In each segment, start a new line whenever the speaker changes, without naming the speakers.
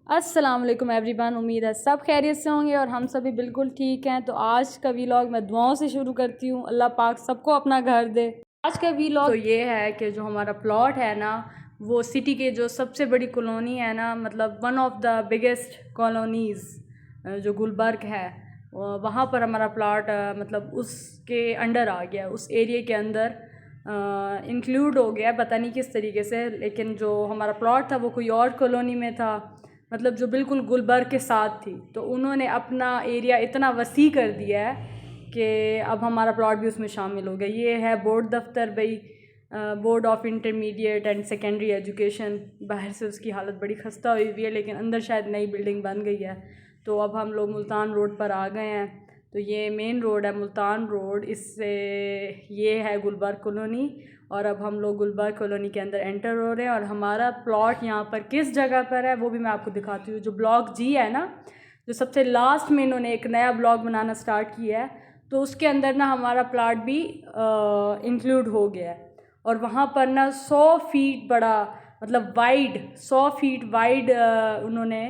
अस्सलाम वालेकुम एवरीवन। उम्मीद है सब खैरियत से होंगे और हम सभी बिल्कुल ठीक हैं। तो आज का वीलॉग मैं दुआओं से शुरू करती हूँ। अल्लाह पाक सबको अपना घर दे। आज का वीलॉग तो ये है कि जो हमारा प्लॉट है ना, वो सिटी के जो सबसे बड़ी कॉलोनी है ना, मतलब one of the biggest colonies जो गुलबर्ग है, वहाँ पर हमारा प्लॉट मतलब उसके अंडर आ गया, उस एरिया के अंदर इंक्लूड हो गया। पता नहीं किस तरीके से, लेकिन जो हमारा प्लॉट था वो कोई और कॉलोनी में था, मतलब जो बिल्कुल गुलबर्ग के साथ थी। तो उन्होंने अपना एरिया इतना वसी कर दिया है कि अब हमारा प्लॉट भी उसमें शामिल हो गया। ये है बोर्ड दफ्तर भाई, board of intermediate and secondary education. बाहर से उसकी हालत बड़ी खस्ता हुई हुई है, लेकिन अंदर शायद नई बिल्डिंग बन गई है। तो अब हम लोग मुल्तान रोड पर आ गए हैं। तो ये मेन रोड है मुल्तान रोड, इससे ये है गुलबर्ग कॉलोनी। और अब हम लोग गुलबर्ग कॉलोनी के अंदर एंटर हो रहे हैं। और हमारा प्लॉट यहाँ पर किस जगह पर है वो भी मैं आपको दिखाती हूँ। जो ब्लॉक जी है ना, जो सबसे लास्ट में इन्होंने एक नया ब्लॉक बनाना स्टार्ट किया है, तो उसके अंदर ना हमारा प्लॉट भी इंक्लूड हो गया है। और वहाँ पर ना 100 फीट बड़ा, मतलब वाइड, 100 फीट वाइड उन्होंने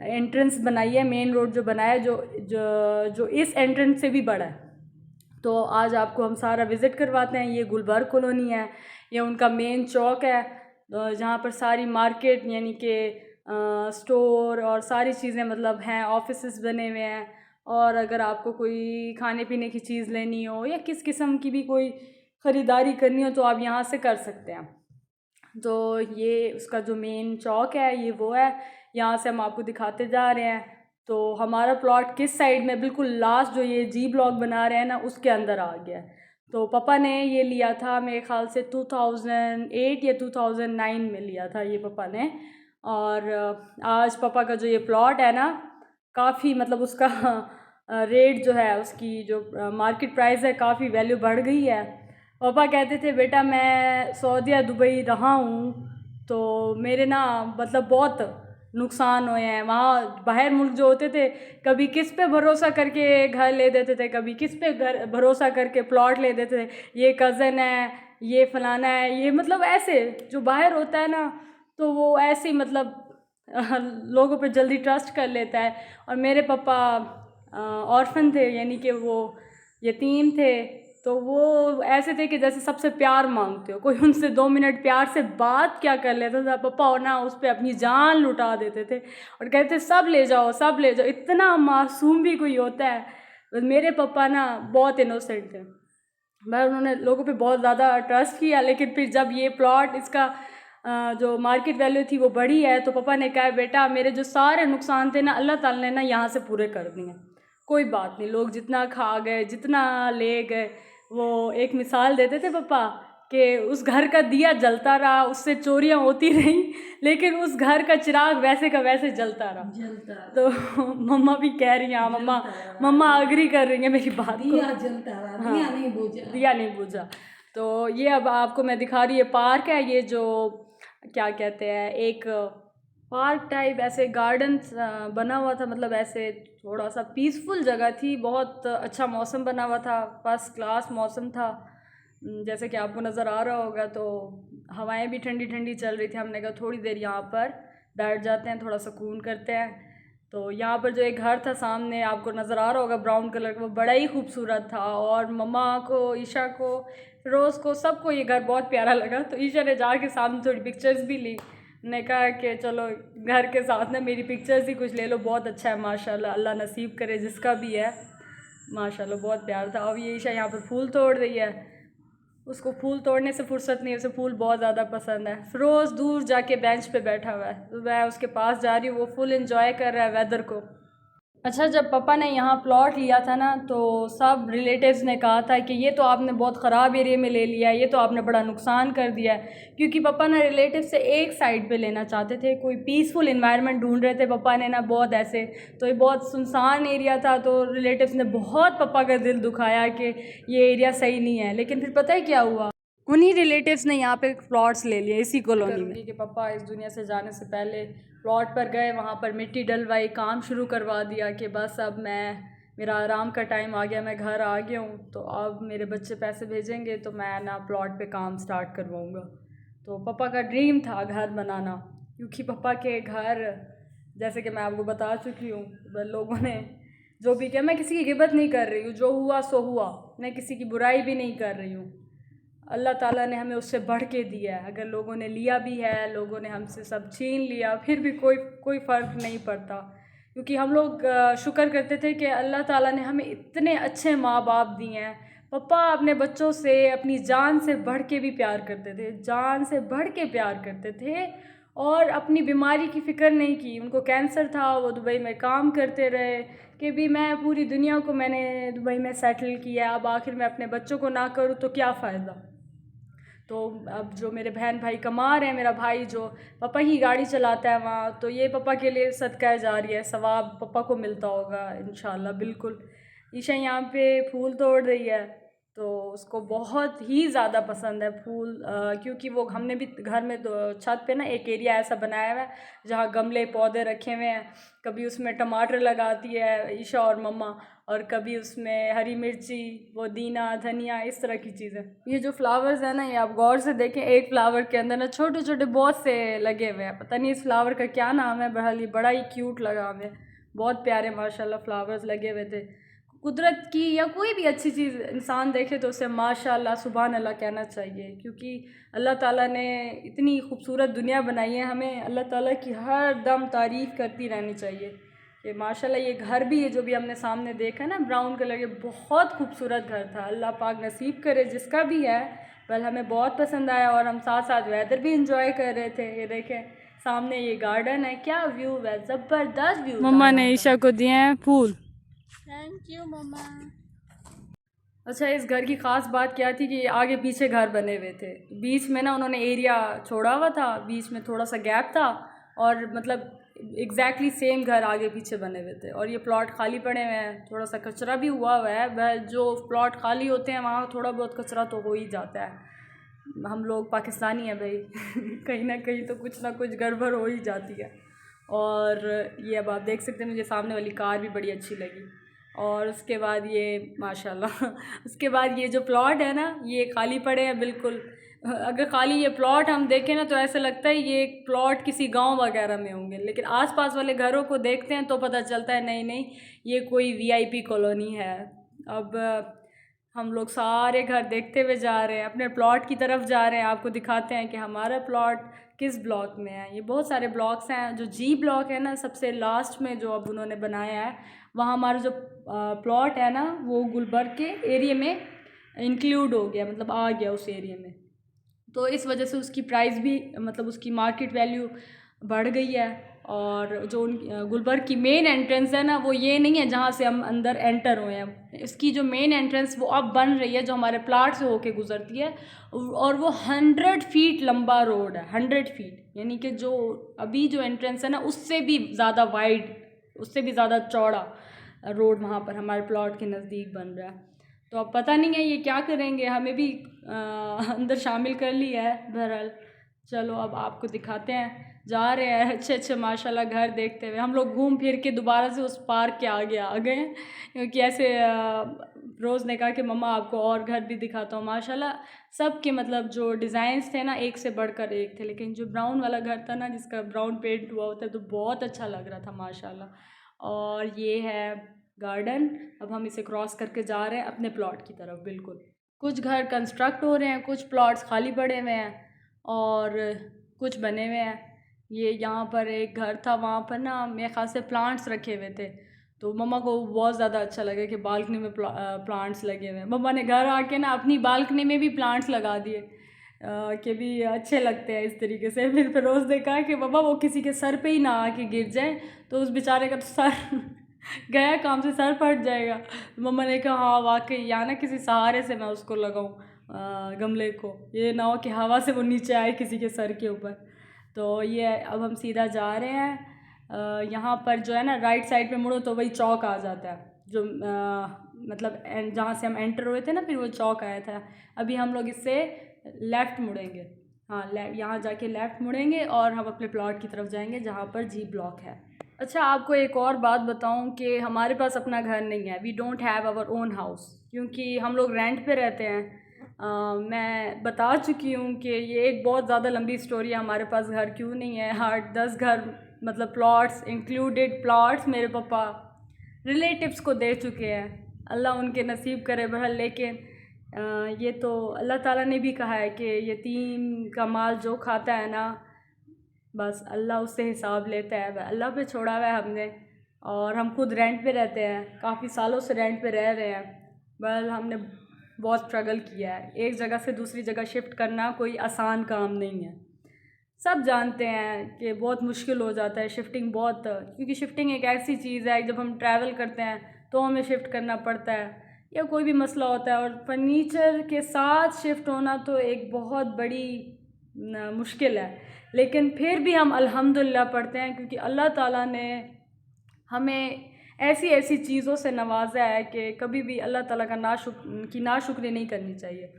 एंट्रेंस बनाई है। मेन रोड जो बनाया है, जो जो जो इस एंट्रेंस से भी बड़ा है। तो आज आपको हम सारा विज़िट करवाते हैं। ये गुलबर्ग कॉलोनी है, ये उनका मेन चौक है जहाँ पर सारी मार्केट यानी कि स्टोर और सारी चीज़ें मतलब हैं, ऑफिसेस बने हुए हैं। और अगर आपको कोई खाने पीने की चीज़ लेनी हो या किस किस्म की भी कोई ख़रीदारी करनी हो तो आप यहाँ से कर सकते हैं। तो ये उसका जो मेन चौक है ये वो है, यहाँ से हम आपको दिखाते जा रहे हैं। तो हमारा प्लॉट किस साइड में, बिल्कुल लास्ट जो ये जी ब्लॉक बना रहे हैं ना, उसके अंदर आ गया है। तो पापा ने ये लिया था मेरे ख़्याल से 2008 या 2009 में लिया था ये पापा ने। और आज पापा का जो ये प्लॉट है ना, काफ़ी मतलब उसका रेट जो है, उसकी जो मार्केट प्राइस है, काफ़ी वैल्यू बढ़ गई है। पापा कहते थे बेटा मैं सऊदीया दुबई रहा हूँ, तो मेरे ना मतलब बहुत नुकसान हुए हैं। वहाँ बाहर मुल्क जो होते थे, कभी किस पे भरोसा करके घर ले देते थे, कभी किस पे घर भरोसा करके प्लॉट ले देते थे। ये कज़न है, ये फलाना है, ये मतलब ऐसे जो बाहर होता है ना, तो वो ऐसे ही मतलब लोगों पे जल्दी ट्रस्ट कर लेता है। और मेरे पापा ऑर्फन थे, यानी कि वो यतीम थे। तो वो ऐसे थे कि जैसे सबसे प्यार मांगते हो, कोई उनसे 2 मिनट प्यार से बात क्या कर लेता था, पापा और ना उस पर अपनी जान लुटा देते थे और कहते सब ले जाओ, सब ले जाओ। इतना मासूम भी कोई होता है। बस मेरे पापा ना बहुत इनोसेंट थे, पर उन्होंने लोगों पे बहुत ज़्यादा ट्रस्ट किया। लेकिन फिर जब ये प्लॉट इसका जो मार्केट वैल्यू थी वो बढ़ी है, तो पापा ने कहा बेटा मेरे जो सारे नुकसान थे ना, अल्लाह ताला ने ना यहाँ से पूरे कर दिए। कोई बात नहीं, लोग जितना खा गए, जितना ले गए। वो एक मिसाल देते थे पापा कि उस घर का दिया जलता रहा, उससे चोरियां होती रहीं, लेकिन उस घर का चिराग वैसे का वैसे जलता रहा। तो मम्मा भी कह रही हैं, हाँ मम्मा, मम्मा अग्री कर रही हैं मेरी बात को।
दिया जलता रहा,
हाँ,
दिया नहीं बुझा।
दिया नहीं बुझा। तो ये अब आपको मैं दिखा रही है पार्क है, ये जो क्या कहते हैं, एक पार्क टाइप ऐसे गार्डन बना हुआ था, मतलब ऐसे थोड़ा सा पीसफुल जगह थी। बहुत अच्छा मौसम बना हुआ था, फर्स्ट क्लास मौसम था, जैसे कि आपको नज़र आ रहा होगा। तो हवाएं भी ठंडी ठंडी चल रही थी। हमने कहा थोड़ी देर यहाँ पर बैठ जाते हैं, थोड़ा सुकून करते हैं। तो यहाँ पर जो एक घर था सामने आपको नज़र आ रहा होगा ब्राउन कलर का, वो बड़ा ही खूबसूरत था। और मम्मा को, ईशा को, रोज़ को, सबको ये घर बहुत प्यारा लगा। तो ईशा ने जाके सामने थोड़ी पिक्चर्स भी ली। ने कहा कि चलो घर के साथ ना मेरी पिक्चर्स ही कुछ ले लो, बहुत अच्छा है माशाल्लाह, अल्लाह नसीब करे जिसका भी है। माशाल्लाह बहुत प्यार था। अब ये ईशा यहाँ पर फूल तोड़ रही है, उसको फूल तोड़ने से फुर्सत नहीं है, उसे फूल बहुत ज़्यादा पसंद है। फिरोज़ दूर जाके बेंच पे बैठा हुआ है, तो मैं उसके पास जा रही हूँ, वो फुल एंजॉय कर रहा है वेदर को। अच्छा, जब पापा ने यहाँ प्लॉट लिया था ना, तो सब रिलेटिव्स ने कहा था कि ये तो आपने बहुत ख़राब एरिया में ले लिया है, ये तो आपने बड़ा नुकसान कर दिया है। क्योंकि पापा ना रिलेटिव से एक साइड पे लेना चाहते थे, कोई पीसफुल इन्वायरमेंट ढूंढ रहे थे पापा ने ना, बहुत ऐसे। तो ये बहुत सुनसान एरिया था, तो रिलेटिव्स ने बहुत पापा का दिल दुखाया कि ये एरिया सही नहीं है। लेकिन फिर पता है क्या हुआ, उन्हीं रिलेटिव्स ने यहाँ पे प्लॉट्स ले लिए इसी कॉलोनी में। कि पापा इस दुनिया से जाने से पहले प्लॉट पर गए, वहाँ पर मिट्टी डलवाई, काम शुरू करवा दिया कि बस अब मेरा आराम का टाइम आ गया, मैं घर आ गया हूँ, तो अब मेरे बच्चे पैसे भेजेंगे तो मैं ना प्लॉट पे काम स्टार्ट करवाऊँगा। तो पापा का ड्रीम था घर बनाना, क्योंकि पापा के घर जैसे कि मैं आपको बता चुकी हूँ, लोगों ने जो भी किया, मैं किसी की गिबत नहीं कर रही हूँ, जो हुआ सो हुआ, मैं किसी की बुराई भी नहीं कर रही हूँ। अल्लाह ताला ने हमें उससे बढ़ के दिया है। अगर लोगों ने लिया भी है, लोगों ने हमसे सब छीन लिया, फिर भी कोई फ़र्क नहीं पड़ता, क्योंकि हम लोग शुक्र करते थे कि अल्लाह ताला ने हमें इतने अच्छे माँ बाप दिए हैं। पापा अपने बच्चों से अपनी जान से बढ़ के भी प्यार करते थे, जान से बढ़ के प्यार करते थे, और अपनी बीमारी की फ़िक्र नहीं की। उनको कैंसर था, वो दुबई में काम करते रहे कि भी मैं पूरी दुनिया को मैंने दुबई में सेटल किया, अब आखिर मैं अपने बच्चों को ना करूँ तो क्या फ़ायदा। तो अब जो मेरे बहन भाई कमा रहे हैं, मेरा भाई जो पापा ही गाड़ी चलाता है वहाँ, तो ये पापा के लिए सदका जारी है, सवाब पापा को मिलता होगा इंशाल्लाह। बिल्कुल। ईशा यहाँ पे फूल तोड़ रही है, तो उसको बहुत ही ज़्यादा पसंद है फूल, क्योंकि वो हमने भी घर में छत पे ना एक एरिया ऐसा बनाया हुआ है जहाँ गमले पौधे रखे हुए हैं। कभी उसमें टमाटर लगाती है ईशा और मम्मा, और कभी उसमें हरी मिर्ची, पुदीना, धनिया, इस तरह की चीज़ें। ये जो फ्लावर्स है ना, ये आप गौर से देखें, एक फ्लावर के अंदर ना छोटे छोटे बहुत से लगे हुए हैं। पता नहीं इस फ्लावर का क्या नाम है, बहरहाल ये बड़ा ही क्यूट लगा हमें, बहुत प्यारे माशाल्लाह फ्लावर्स लगे हुए थे। कुदरत की या कोई भी अच्छी चीज़ इंसान देखे तो उसे माशाल्लाह सुभान अल्लाह कहना चाहिए, क्योंकि अल्लाह ताला ने इतनी खूबसूरत दुनिया बनाई है, हमें अल्लाह ताला की हर दम तारीफ़ करती रहनी चाहिए कि माशाल्लाह ये घर भी है जो भी हमने सामने देखा ना ब्राउन कलर के, बहुत खूबसूरत घर था। अल्लाह पाक नसीब करे जिसका भी है, बल हमें बहुत पसंद आया, और हम साथ साथ वेदर भी इंजॉय कर रहे थे। ये देखें सामने ये गार्डन है, क्या व्यू है, ज़बरदस्त व्यू। मम्मा ने ईशा को दिए हैं फूल।
थैंक यू मम्मा।
अच्छा, इस घर की ख़ास बात क्या थी कि आगे पीछे घर बने हुए थे, बीच में ना उन्होंने एरिया छोड़ा हुआ था, बीच में थोड़ा सा गैप था, और मतलब एग्जैक्टली सेम घर आगे पीछे बने हुए थे, और ये प्लॉट खाली पड़े हुए हैं। थोड़ा सा कचरा भी हुआ है, वह जो प्लॉट खाली होते हैं वहाँ थोड़ा बहुत कचरा तो हो ही जाता है। हम लोग पाकिस्तानी हैं भाई कहीं ना कहीं तो कुछ ना कुछ गड़बड़ हो ही जाती है। और ये अब आप देख सकते हैं, मुझे सामने वाली कार भी बड़ी अच्छी लगी। और उसके बाद ये माशाल्लाह उसके बाद ये जो प्लॉट है ना, ये खाली पड़े हैं बिल्कुल। अगर खाली ये प्लॉट हम देखें ना तो ऐसा लगता है ये प्लॉट किसी गांव वगैरह में होंगे, लेकिन आसपास वाले घरों को देखते हैं तो पता चलता है नहीं नहीं, ये कोई वीआईपी कॉलोनी है। अब हम लोग सारे घर देखते हुए जा रहे हैं, अपने प्लॉट की तरफ जा रहे हैं, आपको दिखाते हैं कि हमारा प्लॉट किस ब्लॉक में है। ये बहुत सारे ब्लॉक्स हैं, जो जी ब्लॉक है ना सबसे लास्ट में जो अब उन्होंने बनाया है, वहाँ हमारा जो प्लॉट है ना वो गुलबर्ग के एरिया में इंक्लूड हो गया, मतलब आ गया उस एरिया में। तो इस वजह से उसकी प्राइस भी, मतलब उसकी मार्केट वैल्यू बढ़ गई है। और जो गुलबर्ग की मेन एंट्रेंस है ना, वो ये नहीं है जहाँ से हम अंदर एंटर हुए हैं। इसकी जो मेन एंट्रेंस वो अब बन रही है, जो हमारे प्लाट से होके गुजरती है, और वो 100 फीट लंबा रोड है, 100 फीट, यानी कि जो अभी जो एंट्रेंस है ना उससे भी ज़्यादा वाइड, उससे भी ज़्यादा चौड़ा रोड वहाँ पर हमारे प्लॉट के नज़दीक बन रहा है। तो अब पता नहीं है ये क्या करेंगे, हमें भी अंदर शामिल कर लिया है। बहरहाल चलो अब आपको दिखाते हैं, जा रहे हैं अच्छे अच्छे माशाल्लाह घर देखते हुए। हम लोग घूम फिर के दोबारा से उस पार्क के आगे आ गए हैं, क्योंकि ऐसे रोज़ ने कहा कि मम्मा आपको और घर भी दिखाता हूँ। माशाल्लाह सब के मतलब जो डिज़ाइंस थे ना एक से बढ़कर एक थे, लेकिन जो ब्राउन वाला घर था ना जिसका ब्राउन पेंट हुआ होता है तो बहुत अच्छा लग रहा था माशाल्लाह। और ये है गार्डन, अब हम इसे क्रॉस करके जा रहे हैं अपने प्लॉट की तरफ। बिल्कुल कुछ घर कंस्ट्रक्ट हो रहे हैं, कुछ प्लॉट्स खाली पड़े हुए हैं, और कुछ बने हुए हैं। ये यहाँ पर एक घर था, वहाँ पर ना मेरे ख़्याल से प्लांट्स रखे हुए थे, तो मम्मा को बहुत ज़्यादा अच्छा लगा कि बालकनी में प्लांट्स लगे हुए हैं। मम्मा ने घर आके ना अपनी बालकनी में भी प्लांट्स लगा दिए कि भी अच्छे लगते हैं इस तरीके से। फिर फिरोज़ ने कहा कि बाबा वो किसी के सर पे ही ना आके गिर जाए, तो उस बेचारे का तो सर गया काम से, सर फट जाएगा। मम्मा ने कहा हाँ वाकई, या ना किसी सहारे से मैं उसको लगाऊँ गमले को, ये ना हो कि हवा से वो नीचे आए किसी के सर के ऊपर। तो ये अब हम सीधा जा रहे हैं, यहाँ पर जो है ना राइट साइड पे मुड़ो तो वही चौक आ जाता है, जो मतलब जहाँ से हम एंटर हुए थे ना फिर वो चौक आया था। अभी हम लोग इससे लेफ़्ट मुड़ेंगे, हाँ यहाँ जाके लेफ़्ट मुड़ेंगे और हम अपने प्लॉट की तरफ जाएंगे जहाँ पर जी ब्लॉक है। अच्छा आपको एक और बात बताऊं कि हमारे पास अपना घर नहीं है, we don't have our own house, क्योंकि हम लोग रेंट पे रहते हैं। मैं बता चुकी हूँ कि ये एक बहुत ज़्यादा लंबी स्टोरी है, हमारे पास घर क्यों नहीं है। 8-10 घर मतलब प्लॉट्स इंक्लूडेड प्लॉट्स मेरे पापा रिलेटिव्स को दे चुके हैं। अल्लाह उनके नसीब करे बहरहाल। लेकिन ये तो अल्लाह ताला ने भी कहा है कि यतीम का माल जो खाता है ना, बस अल्लाह उससे हिसाब लेता है। अल्लाह पे छोड़ा हुआ है हमने। और हम खुद रेंट पे रहते हैं, काफ़ी सालों से रेंट पे रह रहे हैं। बहरहाल हमने बहुत स्ट्रगल किया है। एक जगह से दूसरी जगह शिफ्ट करना कोई आसान काम नहीं है। सब जानते हैं कि बहुत मुश्किल हो जाता है शिफ्टिंग, बहुत, क्योंकि शिफ्टिंग एक ऐसी चीज़ है जब हम ट्रैवल करते हैं तो हमें शिफ्ट करना पड़ता है, या कोई भी मसला होता है। और फर्नीचर के साथ शिफ्ट होना तो एक बहुत बड़ी मुश्किल है। लेकिन फिर भी हम अल्हम्दुलिल्लाह पढ़ते हैं, क्योंकि अल्लाह ताला ने हमें ऐसी ऐसी चीज़ों से नवाजा है कि कभी भी अल्लाह ताला का नाशुक्री नहीं करनी चाहिए।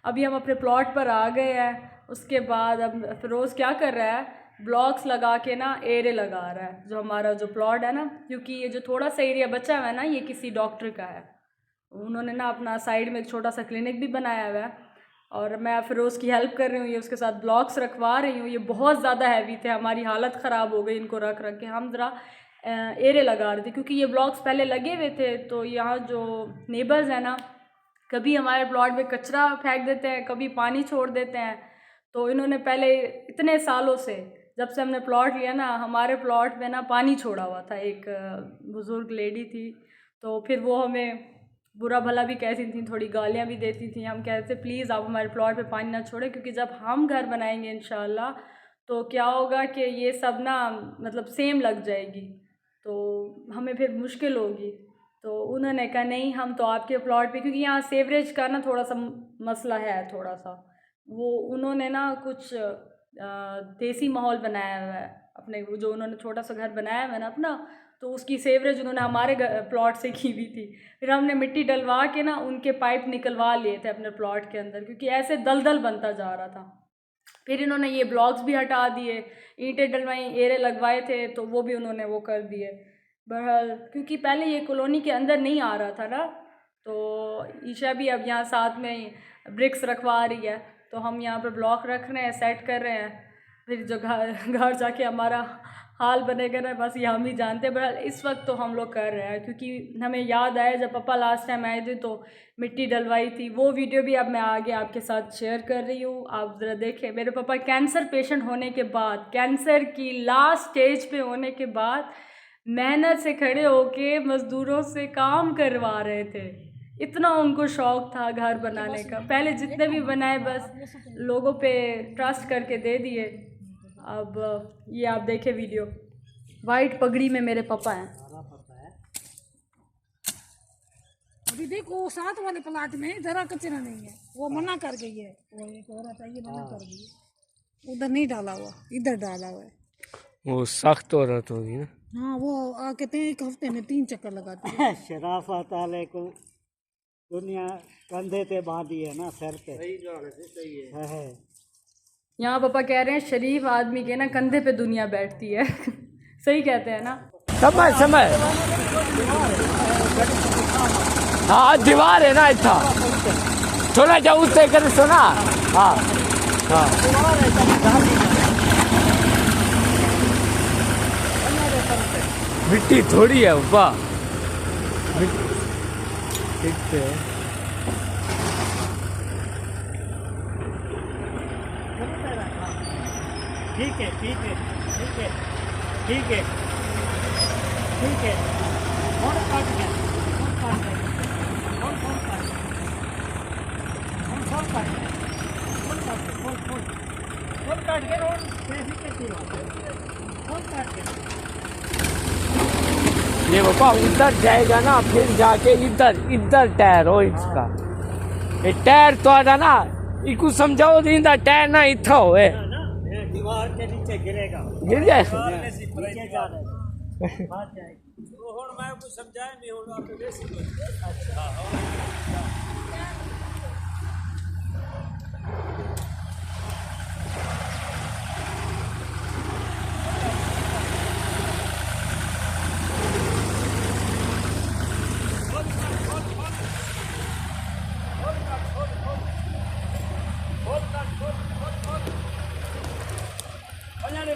अभी हम अपने प्लॉट पर आ गए हैं। उसके बाद अब फ़िरोज़ क्या कर रहा है, ब्लॉक्स लगा के ना एरे लगा रहा है जो हमारा जो प्लॉट है ना, क्योंकि ये जो थोड़ा सा एरिया बचा हुआ है ना, ये किसी डॉक्टर का है। उन्होंने ना अपना साइड में एक छोटा सा क्लिनिक भी बनाया हुआ है, और मैं फ़िरोज़ की हेल्प कर रही हूँ। ये उसके साथ ब्लॉक्स रखवा रही हूँ। ये बहुत ज़्यादा हैवी थे, हमारी हालत ख़राब हो गई इनको रख रख के। हम ज़रा एरे लगा रहे थे, क्योंकि ये ब्लॉक्स पहले लगे हुए थे। तो यहाँ जो नेबर्स हैं ना, कभी हमारे प्लॉट में कचरा फेंक देते हैं, कभी पानी छोड़ देते हैं। तो इन्होंने पहले इतने सालों से, जब से हमने प्लॉट लिया ना, हमारे प्लॉट में ना पानी छोड़ा हुआ था। एक बुज़ुर्ग लेडी थी, तो फिर वो हमें बुरा भला भी कहती थी, थोड़ी गालियाँ भी देती थी। हम कहते थे प्लीज़ आप हमारे प्लॉट पे पानी ना छोड़ें, क्योंकि जब हम घर बनाएंगे इंशाल्लाह तो क्या होगा कि ये सब ना मतलब सेम लग जाएगी, तो हमें फिर मुश्किल होगी। तो उन्होंने कहा नहीं, हम तो आपके प्लॉट पे, क्योंकि यहाँ सीवरेज का ना थोड़ा सा मसला है, थोड़ा सा वो उन्होंने ना कुछ देसी माहौल बनाया हुआ है अपने, जो उन्होंने छोटा सा घर बनाया हुआ है ना अपना, तो उसकी सीवरेज उन्होंने हमारे प्लॉट से की हुई थी। फिर हमने मिट्टी डलवा के ना उनके पाइप निकलवा लिए थे अपने प्लॉट के अंदर, क्योंकि ऐसे दलदल बनता जा रहा था। फिर इन्होंने ये ब्लॉक्स भी हटा दिए, ईंटें डलवाई, एरे लगवाए थे तो वो भी उन्होंने वो कर दिए। बहरहाल क्योंकि पहले ये कॉलोनी के अंदर नहीं आ रहा था ना, तो ईशा भी अब यहाँ साथ में ही ब्रिक्स रखवा रही है, तो हम यहाँ पर ब्लॉक रख रहे हैं, सेट कर रहे हैं। फिर जो घर जाके हमारा हाल बनेगा ना, बस ये हम ही जानते हैं। बहरहाल इस वक्त तो हम लोग कर रहे हैं, क्योंकि हमें याद आया जब पापा लास्ट टाइम आए थे तो मिट्टी डलवाई थी। वो वीडियो भी अब मैं आगे आपके साथ शेयर कर रही हूँ, आप ज़रा देखें। मेरे पापा कैंसर पेशेंट होने के बाद, कैंसर की लास्ट स्टेज पे होने के बाद मेहनत से खड़े होके मज़दूरों से काम करवा रहे थे। इतना उनको शौक़ था घर बनाने का। पहले जितने भी बनाए बस लोगों पे ट्रस्ट करके दे दिए। अब ये आप देखें वीडियो, वाइट पगड़ी में मेरे पापा हैं।
अभी देखो साथ वाले प्लाट में जरा कचरा नहीं है, वो मना कर गई है। वो एक औरत है, ये मना कर गई है, उधर नहीं डाला हुआ, इधर डाला हुआ है।
वो सख्त औरत होगी ना।
हाँ, वो कहते हैं एक हफ्ते में 3 चक्कर लगाती है।
शराफत वाले को दुनिया कंधे पे बांधी है ना, सर पे। सही है।
यहाँ पापा कह रहे हैं शरीफ आदमी के ना कंधे पे दुनिया बैठती है। सही कहते हैं ना।
समय समय हाँ दीवार है ना, इतना थोड़ा जा उससे कर सुना। हाँ हाँ मिट्टी थोड़ी है ऊपर, ठीक है।
ठीक है, ठीक है, ठीक है, ठीक है, ठीक है। और काट गया, और काट गया, और काट गया, और काट गया, और काट गया, और कैसे कैसे और काट गया।
ये पापा उधर जाएगा ना, फिर जाके इधर इधर टायर हो इसका। ये टायर तो आधा ना इको समझाओ, इधर टायर ना इतना होए,
दीवार के नीचे गिरेगा,
गिर जाए।
नीचे जा रहा है, बात जाएगी। तो मैं कुछ समझाए नहीं होगा तो वैसे।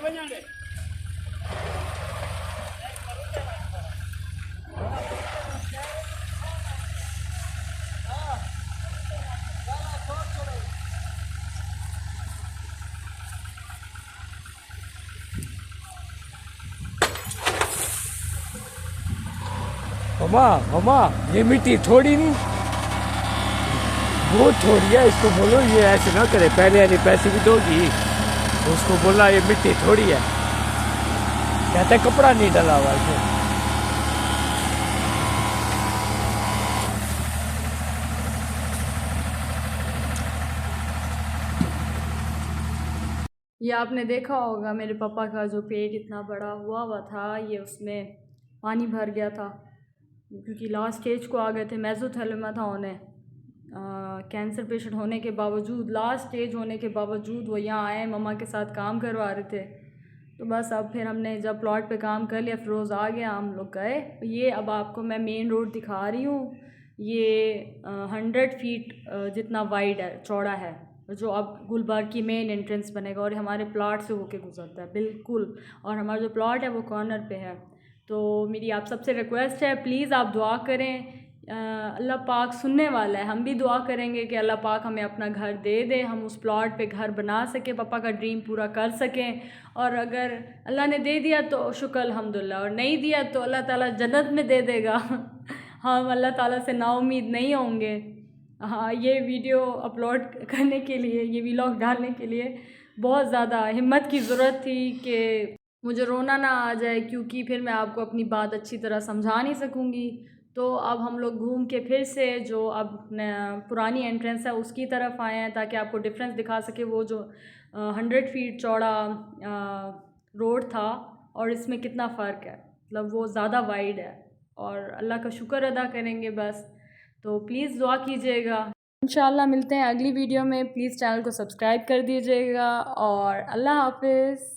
बना ले
अम्मा अम्मा ये मिट्टी थोड़ी नहीं, बहुत थोड़ी है, इसको बोलो ये ऐसे ना करे, पहले यानी पैसे भी दोगी। उसको बोला ये मिट्टी थोड़ी है, कहते कपड़ा नहीं डाला हुआ इसमें।
ये आपने देखा होगा मेरे पापा का जो पेट इतना बड़ा हुआ हुआ था, ये उसमें पानी भर गया था क्योंकि लास्ट स्टेज को आ गए थे। मेसोथेलियोमा था उन्हें, कैंसर पेशेंट होने के बावजूद, लास्ट स्टेज होने के बावजूद वो यहाँ आए, मम्मा के साथ काम करवा रहे थे। तो बस अब फिर हमने जब प्लॉट पे काम कर लिया, फिरोज़ आ गया, हम लोग गए। ये अब आपको मैं मेन रोड दिखा रही हूँ। ये 100 फीट जितना वाइड है, चौड़ा है, जो अब गुलबर्ग की मेन एंट्रेंस बनेगा और हमारे प्लॉट से होके गुजरता है बिल्कुल। और हमारा जो प्लॉट है वो कॉर्नर पे है। तो मेरी आप सबसे रिक्वेस्ट है, प्लीज़ आप दुआ करें। अल्लाह पाक सुनने वाला है, हम भी दुआ करेंगे कि अल्लाह पाक हमें अपना घर दे दे, हम उस प्लॉट पे घर बना सकें, पापा का ड्रीम पूरा कर सकें। और अगर अल्लाह ने दे दिया तो शुक्र अल्हम्दुलिल्लाह, और नहीं दिया तो अल्लाह ताला जन्नत में दे देगा। हम अल्लाह ताला से नाउम्मीद नहीं होंगे। हाँ, ये वीडियो अपलोड करने के लिए, ये व्लॉग डालने के लिए बहुत ज़्यादा हिम्मत की ज़रूरत थी कि मुझे रोना ना आ जाए, क्योंकि फिर मैं आपको अपनी बात अच्छी तरह समझा नहीं सकूँगी। तो अब हम लोग घूम के फिर से जो अब पुरानी एंट्रेंस है उसकी तरफ आए हैं, ताकि आपको डिफरेंस दिखा सके। वो जो 100 फीट चौड़ा रोड था और इसमें कितना फ़र्क है, मतलब वो ज़्यादा वाइड है। और अल्लाह का शुक्र अदा करेंगे बस। तो प्लीज़ दुआ कीजिएगा। इंशाल्लाह मिलते हैं अगली वीडियो में। प्लीज़ चैनल को सब्सक्राइब कर दीजिएगा और अल्लाह हाफ़िज़।